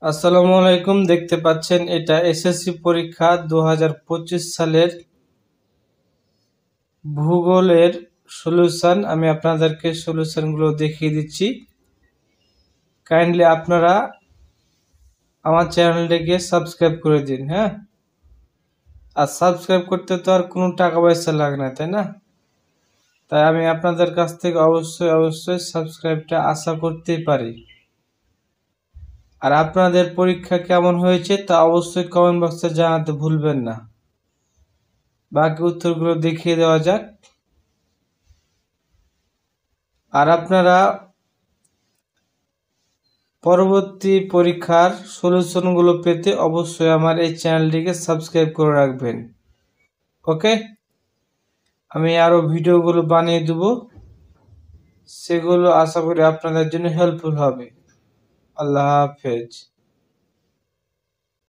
আসসালামু আলাইকুম। দেখতে পাচ্ছেন এটা এসএসসি পরীক্ষা 2025 সালের ভূগোলের সলিউশন। আমি আপনাদেরকে সলিউশনগুলো দেখিয়ে দিচ্ছি। কাইন্ডলি আপনারা আমার চ্যানেলটিকে সাবস্ক্রাইব করে দিন। হ্যাঁ, আর সাবস্ক্রাইব করতে তো আর কোনো টাকা পয়সা লাগে না, তাই না? তাই আমি আপনাদের কাছ থেকে অবশ্যই সাবস্ক্রাইবটা আশা করতেই পারি। আর আপনাদের পরীক্ষা কেমন হয়েছে তা অবশ্যই কমেন্ট বক্সে জানাতে ভুলবেন না। বাকি উত্তরগুলো দেখিয়ে দেওয়া যাক। আর আপনারা পরবর্তী পরীক্ষার সলিউশনগুলো পেতে অবশ্যই আমার এই চ্যানেলটিকে সাবস্ক্রাইব করে রাখবেন। ওকে, আমি আরও ভিডিওগুলো বানিয়ে দেব, সেগুলো আশা করি আপনাদের জন্য হেল্পফুল হবে। আল্লাহ হাফেজ।